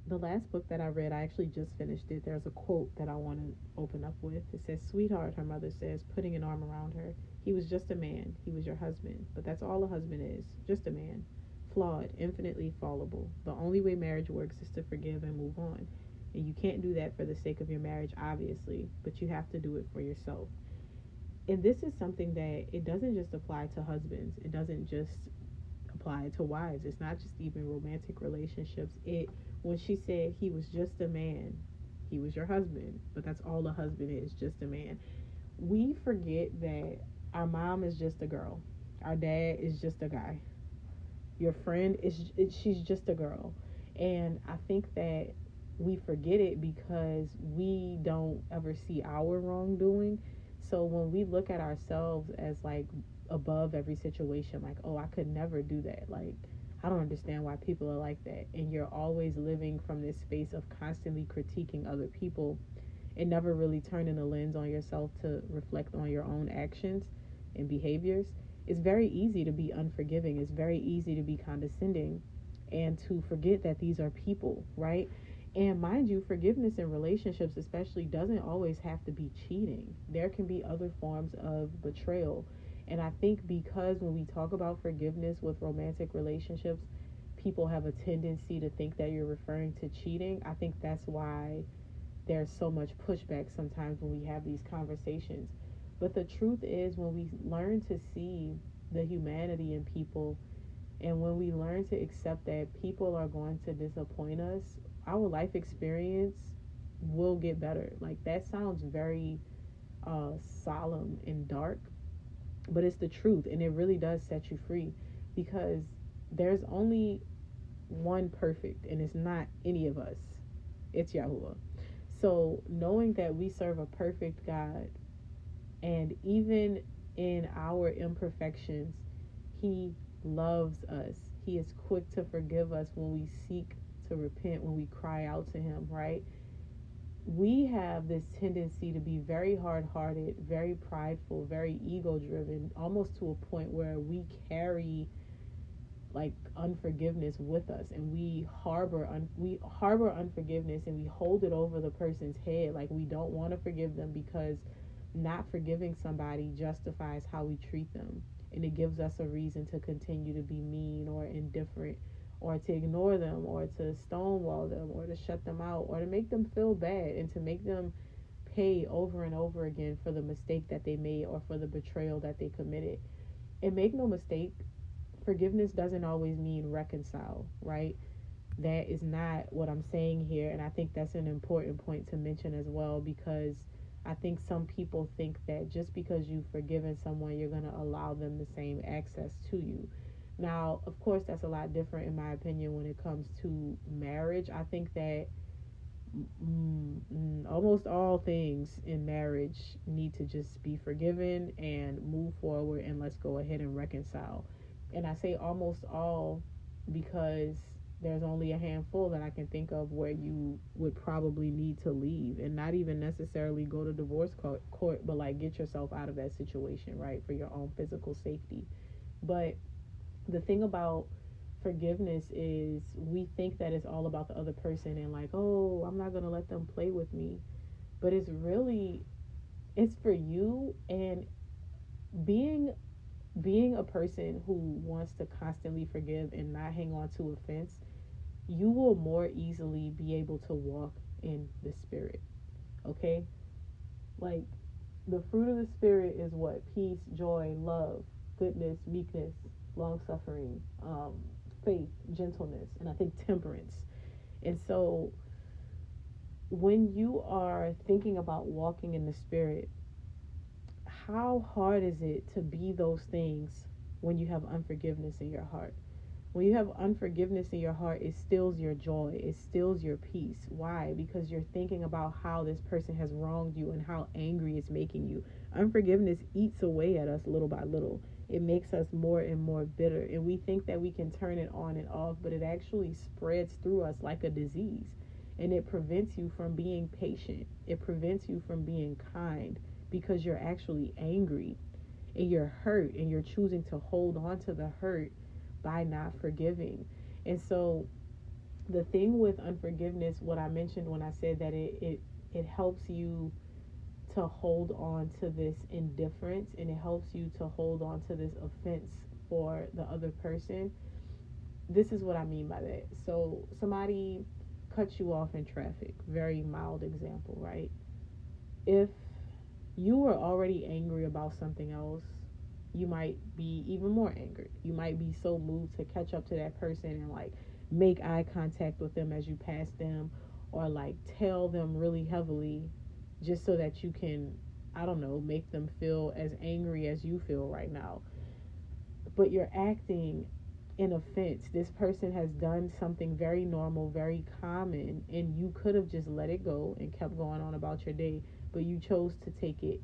The last book that I read, I actually just finished it. There's a quote that I want to open up with. It says, "Sweetheart," her mother says, putting an arm around her, "he was just a man. He was your husband. But that's all a husband is. Just a man. Flawed, infinitely fallible. The only way marriage works is to forgive and move on. And you can't do that for the sake of your marriage, obviously, but you have to do it for yourself." And this is something that it doesn't just apply to husbands. It doesn't just apply to wives. It's not just even romantic relationships. It When she said he was just a man, he was your husband, but that's all a husband is, just a man. We forget that our mom is just a girl. Our dad is just a guy. Your friend she's just a girl. And I think that we forget it because we don't ever see our wrongdoing. So when we look at ourselves as like above every situation, like, oh, I could never do that, like, I don't understand why people are like that, and you're always living from this space of constantly critiquing other people and never really turning a lens on yourself to reflect on your own actions and behaviors, it's very easy to be unforgiving. It's very easy to be condescending and to forget that these are people, right? And mind you, forgiveness in relationships, especially, doesn't always have to be cheating. There can be other forms of betrayal. And I think because when we talk about forgiveness with romantic relationships, people have a tendency to think that you're referring to cheating. I think that's why there's so much pushback sometimes when we have these conversations. But the truth is, when we learn to see the humanity in people, and when we learn to accept that people are going to disappoint us, our life experience will get better. Like, that sounds very solemn and dark, but it's the truth, and it really does set you free, because there's only one perfect, and it's not any of us. It's Yahuwah. So knowing that we serve a perfect God, and even in our imperfections, He loves us. He is quick to forgive us when we seek to repent, when we cry out to Him, right? We have this tendency to be very hard hearted, very prideful, very ego driven, almost to a point where we carry like unforgiveness with us, and we harbor unforgiveness, and we hold it over the person's head, like we don't want to forgive them because not forgiving somebody justifies how we treat them, and it gives us a reason to continue to be mean or indifferent, or to ignore them, or to stonewall them, or to shut them out, or to make them feel bad, and to make them pay over and over again for the mistake that they made or for the betrayal that they committed. And make no mistake, forgiveness doesn't always mean reconcile, right? That is not what I'm saying here. And I think that's an important point to mention as well, because I think some people think that just because you've forgiven someone, you're going to allow them the same access to you. Now, of course, that's a lot different, in my opinion, when it comes to marriage. I think that almost all things in marriage need to just be forgiven and move forward, and let's go ahead and reconcile. And I say almost all because there's only a handful that I can think of where you would probably need to leave, and not even necessarily go to divorce court, but like get yourself out of that situation, right, for your own physical safety. But the thing about forgiveness is we think that it's all about the other person, and like, oh, I'm not going to let them play with me. But it's for you. And being being a person who wants to constantly forgive and not hang on to offense, you will more easily be able to walk in the spirit. Okay? Like, the fruit of the spirit is what? Peace, joy, love, goodness, meekness, long suffering, faith, gentleness, and I think temperance. And so when you are thinking about walking in the spirit, how hard is it to be those things when you have unforgiveness in your heart? When you have unforgiveness in your heart, it steals your joy, it steals your peace. Why? Because you're thinking about how this person has wronged you and how angry it's making you. Unforgiveness eats away at us little by little. It makes us more and more bitter, and we think that we can turn it on and off, but it actually spreads through us like a disease. And it prevents you from being patient, it prevents you from being kind, because you're actually angry and you're hurt, and you're choosing to hold on to the hurt by not forgiving. And so The thing with unforgiveness, what I mentioned when I said that it helps you to hold on to this indifference, and it helps you to hold on to this offense for the other person. This is what I mean by that. So somebody cuts you off in traffic, very mild example, right? If you were already angry about something else, you might be even more angry. You might be so moved to catch up to that person and like make eye contact with them as you pass them, or like tell them really heavily just so that you can, I don't know, make them feel as angry as you feel right now. But you're acting in offense. This person has done something very normal, very common, and you could have just let it go and kept going on about your day, but you chose to take it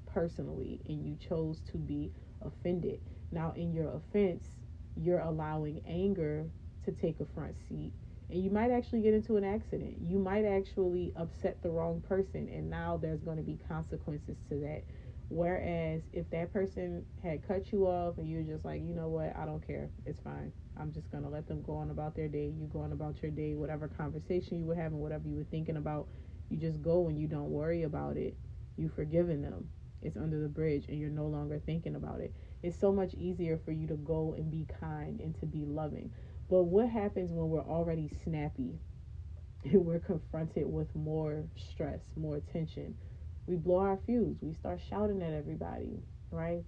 personally and you chose to be offended. Now, in your offense, you're allowing anger to take a front seat, and you might actually get into an accident. You might actually upset the wrong person, and now there's going to be consequences to that. Whereas if that person had cut you off and you're just like, you know what, I don't care, it's fine, I'm just going to let them go on about their day, you go on about your day, whatever conversation you were having, whatever you were thinking about, you just go and you don't worry about it. You've forgiven them. It's under the bridge and you're no longer thinking about it. It's so much easier for you to go and be kind and to be loving. But what happens when we're already snappy and we're confronted with more stress, more tension? We blow our fuse. We start shouting at everybody, right?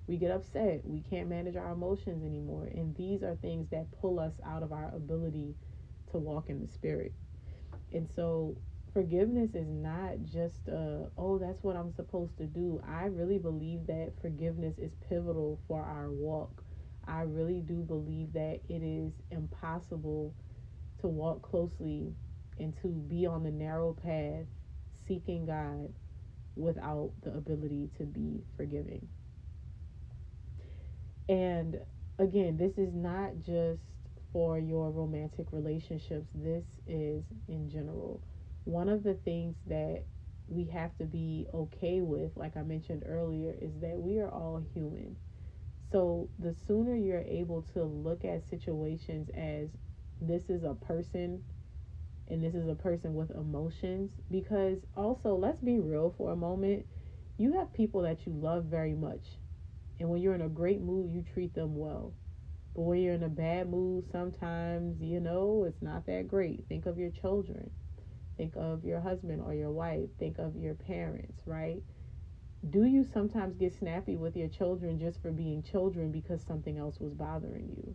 We get upset. We can't manage our emotions anymore. And these are things that pull us out of our ability to walk in the spirit. And so forgiveness is not just oh, that's what I'm supposed to do. I really believe that forgiveness is pivotal for our walk. I really do believe that it is impossible to walk closely and to be on the narrow path seeking God without the ability to be forgiving. And again, this is not just for your romantic relationships, this is in general. One of the things that we have to be okay with, like I mentioned earlier, is that we are all human. So the sooner you're able to look at situations as this is a person and this is a person with emotions, because also, let's be real for a moment, you have people that you love very much, and when you're in a great mood you treat them well, but when you're in a bad mood sometimes, it's not that great. Think of your children, think of your husband or your wife, think of your parents, right? Do you sometimes get snappy with your children just for being children because something else was bothering you?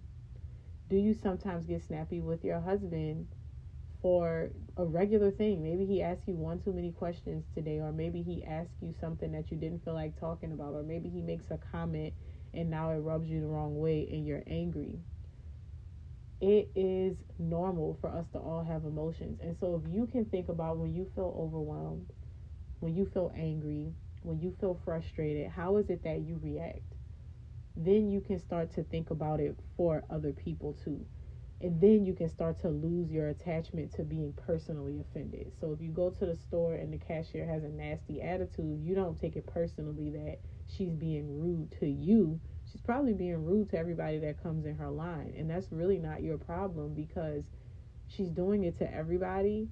Do you sometimes get snappy with your husband for a regular thing? Maybe he asked you one too many questions today, or maybe he asked you something that you didn't feel like talking about, or maybe he makes a comment and now it rubs you the wrong way and you're angry. It is normal for us to all have emotions. And so if you can think about when you feel overwhelmed, when you feel angry, when you feel frustrated, how is it that you react? Then you can start to think about it for other people too. And then you can start to lose your attachment to being personally offended. So if you go to the store and the cashier has a nasty attitude, you don't take it personally that she's being rude to you. She's probably being rude to everybody that comes in her line. And that's really not your problem, because she's doing it to everybody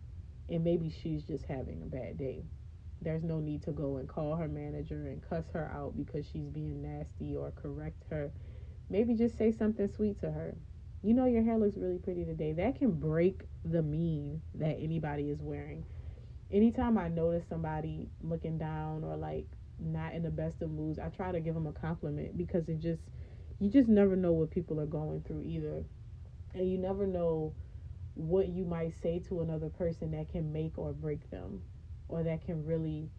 and maybe she's just having a bad day. There's no need to go and call her manager and cuss her out because she's being nasty, or correct her. Maybe just say something sweet to her. Your hair looks really pretty today. That can break the mean that anybody is wearing. Anytime I notice somebody looking down or like not in the best of moods, I try to give them a compliment, because you just never know what people are going through either. And you never know what you might say to another person that can make or break them, or that can really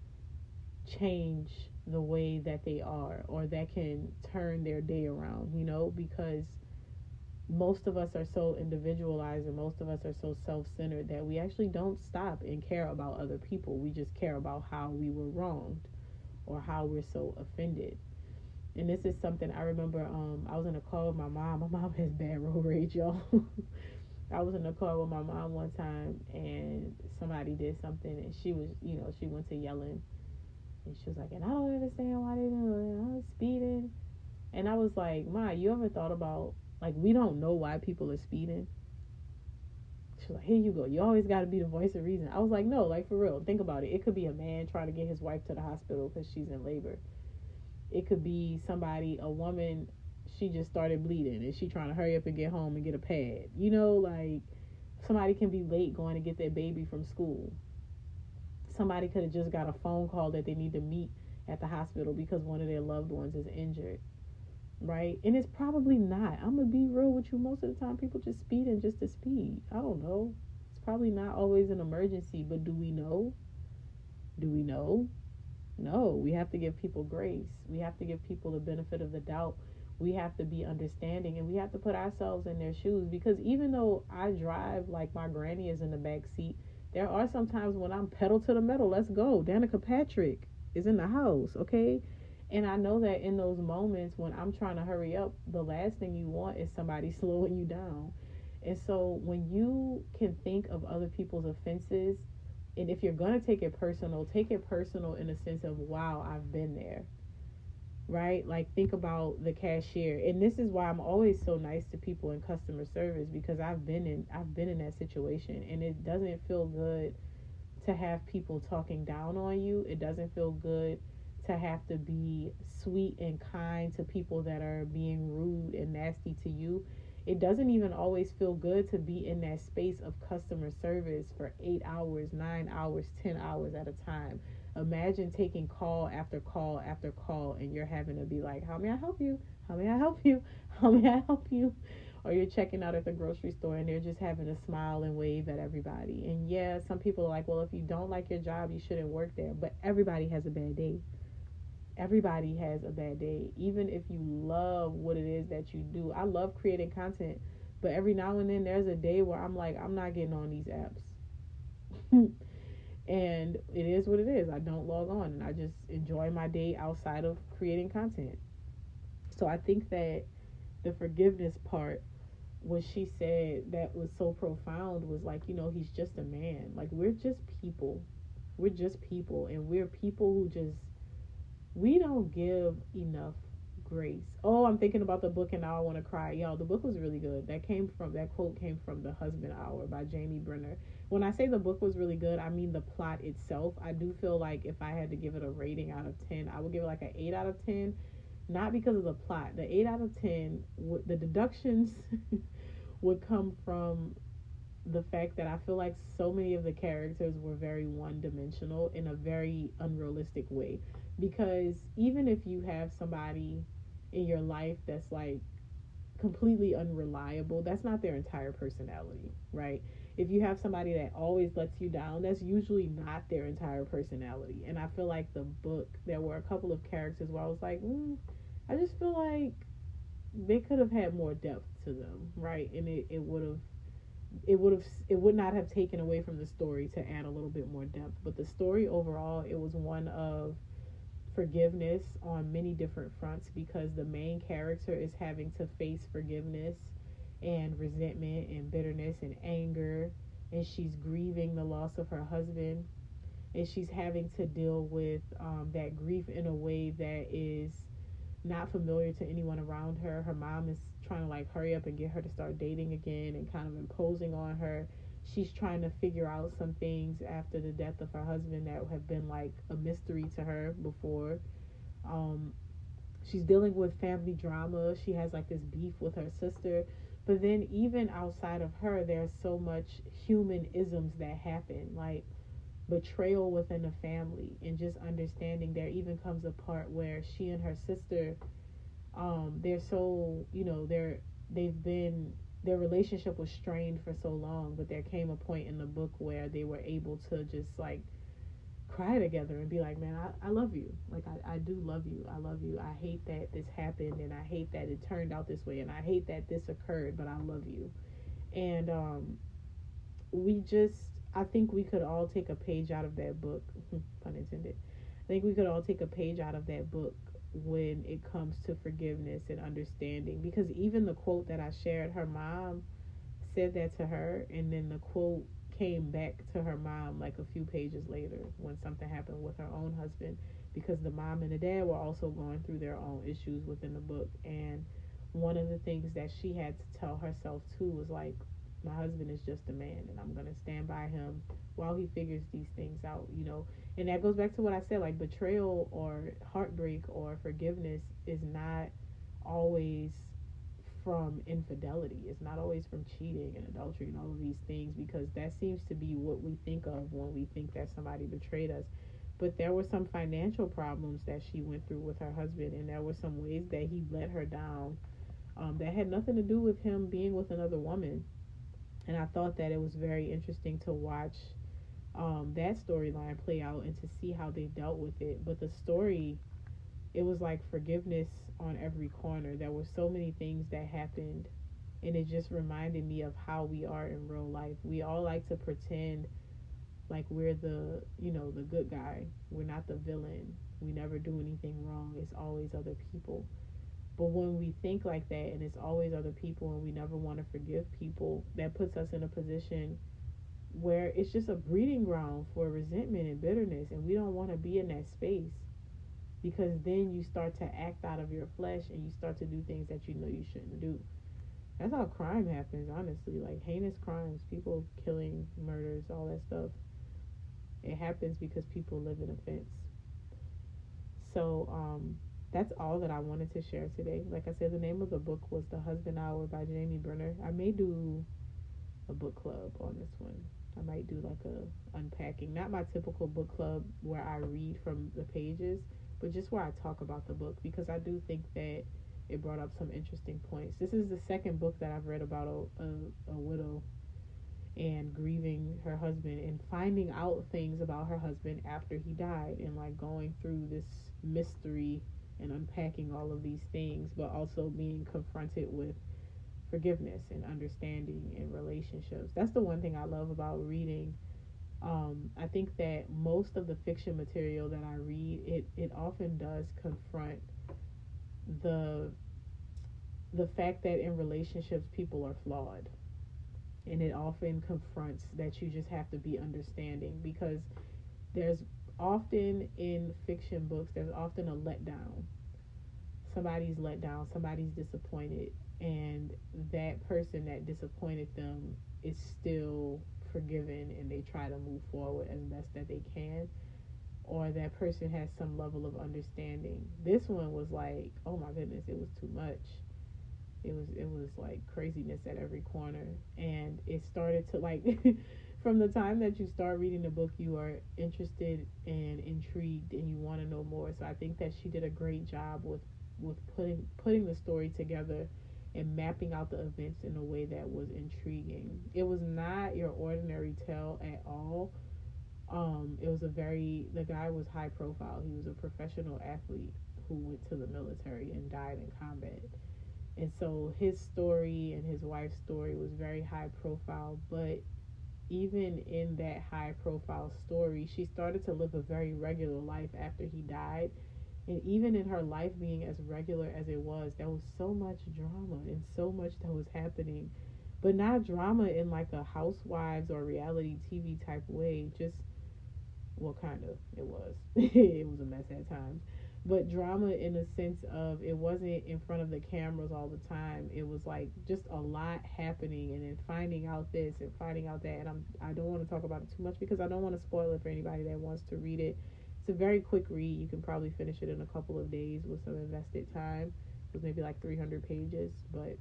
change the way that they are, or that can turn their day around, because most of us are so individualized and most of us are so self-centered that we actually don't stop and care about other people. We just care about how we were wronged or how we're so offended. And this is something I remember. I was in a call with my mom. My mom has bad road rage, y'all. I was in a car with my mom one time and somebody did something, and she was, she went to yelling, and she was like, and I don't understand why they doing it. I was speeding. And I was like, Ma, you ever thought about, like, we don't know why people are speeding? She was like, here you go. You always got to be the voice of reason. I was like, no, like for real. Think about it. It could be a man trying to get his wife to the hospital because she's in labor. It could be somebody, a woman, she just started bleeding and she trying to hurry up and get home and get a pad. You know, like somebody can be late going to get their baby from school. Somebody could have just got a phone call that they need to meet at the hospital because one of their loved ones is injured, right? And it's probably not. I'm gonna be real with you. Most of the time, people just speeding just to speed. I don't know. It's probably not always an emergency, but do we know? Do we know? No. We have to give people grace. We have to give people the benefit of the doubt. We have to be understanding, and we have to put ourselves in their shoes, because even though I drive like my granny is in the back seat, there are some times when I'm pedal to the metal. Let's go. Danica Patrick is in the house, okay? And I know that in those moments when I'm trying to hurry up, the last thing you want is somebody slowing you down. And so when you can think of other people's offenses, and if you're going to take it personal in the sense of, wow, I've been there, right? Like, think about the cashier. And this is why I'm always so nice to people in customer service, because I've been in that situation, and it doesn't feel good to have people talking down on you. It doesn't feel good to have to be sweet and kind to people that are being rude and nasty to you. It doesn't even always feel good to be in that space of customer service for 8 hours, 9 hours, 10 hours at a time. Imagine taking call after call after call, and you're having to be like, how may I help you? How may I help you? How may I help you? Or you're checking out at the grocery store and they're just having to smile and wave at everybody. And yeah, some people are like, well, if you don't like your job, you shouldn't work there. But everybody has a bad day. Everybody has a bad day. Even if you love what it is that you do. I love creating content, but every now and then there's a day where I'm like, I'm not getting on these apps. And it is what it is. I don't log on, and I just enjoy my day outside of creating content. So I think that the forgiveness part, what she said that was so profound, was like, he's just a man. Like, we're just people. We're just people, and we're people who just, we don't give enough grace. Oh, I'm thinking about the book and now I want to cry. Y'all, the book was really good. That quote came from The Husband Hour by Jamie Brenner. When I say the book was really good, I mean the plot itself. I do feel like if I had to give it a rating out of 10, I would give it like an 8 out of 10. Not because of the plot. The 8 out of 10, the deductions would come from the fact that I feel like so many of the characters were very one dimensional in a very unrealistic way. Because even if you have somebody in your life that's like completely unreliable, that's not their entire personality, right? If you have somebody that always lets you down, that's usually not their entire personality. And I feel like the book, there were a couple of characters where I was like, I just feel like they could have had more depth to them, right? And it would not have taken away from the story to add a little bit more depth. But the story overall, it was one of forgiveness on many different fronts, because the main character is having to face forgiveness and resentment and bitterness and anger, and she's grieving the loss of her husband, and she's having to deal with that grief in a way that is not familiar to anyone around her. Her mom is trying to like hurry up and get her to start dating again and kind of imposing on her. She's trying to figure out some things after the death of her husband that have been like a mystery to her before. Um, she's dealing with family drama. She has like this beef with her sister. But then even outside of her, there's so much human isms that happen, like betrayal within the family, and just understanding. There even comes a part where she and her sister, they're so, they've been, their relationship was strained for so long, but there came a point in the book where they were able to just like cry together and be like, man, I love you. Like, I do love you. I love you. I hate that this happened, and I hate that it turned out this way, and I hate that this occurred, but I love you. And we just, I think we could all take a page out of that book, pun intended. I think we could all take a page out of that book when it comes to forgiveness and understanding, because even the quote that I shared, her mom said that to her, and then the quote came back to her mom like a few pages later when something happened with her own husband, because the mom and the dad were also going through their own issues within the book. And one of the things that she had to tell herself too was like, my husband is just a man, and I'm going to stand by him while he figures these things out, you know. And that goes back to what I said, like betrayal or heartbreak or forgiveness is not always from infidelity. It's not always from cheating and adultery and all of these things, because that seems to be what we think of when we think that somebody betrayed us. But there were some financial problems that she went through with her husband, and there were some ways that he let her down, that had nothing to do with him being with another woman. And I thought that it was very interesting to watch that storyline play out and to see how they dealt with it. But the story, it was like forgiveness on every corner. There were so many things that happened, and it just reminded me of how we are in real life. We all like to pretend like we're the, you know, the good guy. We're not the villain. We never do anything wrong. It's always other people. But when we think like that and it's always other people and we never want to forgive people, that puts us in a position where it's just a breeding ground for resentment and bitterness, and we don't want to be in that space, because then you start to act out of your flesh and you start to do things that you know you shouldn't do. That's how crime happens, honestly. Like heinous crimes, people killing, murders, all that stuff. It happens because people live in offense. So, that's all that I wanted to share today. Like I said, the name of the book was The Husband Hour by Jamie Brenner. I may do a book club on this one. I might do like a unpacking, not my typical book club where I read from the pages, but just where I talk about the book, because I do think that it brought up some interesting points. This is the second book that I've read about a widow and grieving her husband and finding out things about her husband after he died, and like going through this mystery and unpacking all of these things, but also being confronted with forgiveness and understanding and relationships. That's the one thing I love about reading. I think that most of the fiction material that I read, it often does confront the the fact that in relationships people are flawed, and it often confronts that you just have to be understanding, because there's often in fiction books, there's often a letdown. Somebody's let down, somebody's disappointed, and that person that disappointed them is still forgiven and they try to move forward as best that they can, or that person has some level of understanding. This one was like, oh my goodness, it was too much. It was like craziness at every corner, and it started to like from the time that you start reading the book, you are interested and intrigued and you want to know more. So I think that she did a great job with putting the story together and mapping out the events in a way that was intriguing. It was not your ordinary tale at all. It was the guy was high profile. He was a professional athlete who went to the military and died in combat. And so his story and his wife's story was very high profile, but even in that high profile story, she started to live a very regular life after he died. And even in her life being as regular as it was, there was so much drama and so much that was happening. But not drama in like a housewives or reality TV type way. Just, well, kind of, it was. It was a mess at times. But drama in the sense of it wasn't in front of the cameras all the time. It was like just a lot happening, and then finding out this and finding out that. And I don't want to talk about it too much because I don't want to spoil it for anybody that wants to read it. It's a very quick read. You can probably finish it in a couple of days with some invested time. It was maybe like 300 pages, but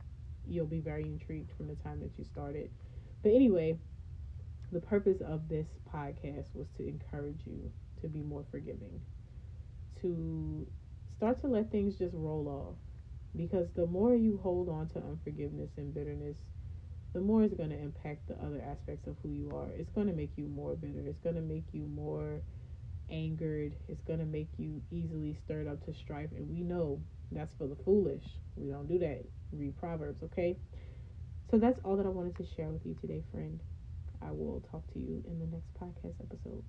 you'll be very intrigued from the time that you started. But anyway, the purpose of this podcast was to encourage you to be more forgiving, to start to let things just roll off. Because the more you hold on to unforgiveness and bitterness, the more it's going to impact the other aspects of who you are. It's going to make you more bitter. It's going to make you more angered. It's going to make you easily stirred up to strife. And we know that's for the foolish. We don't do that. Read Proverbs, okay? So that's all that I wanted to share with you today, friend. I will talk to you in the next podcast episode.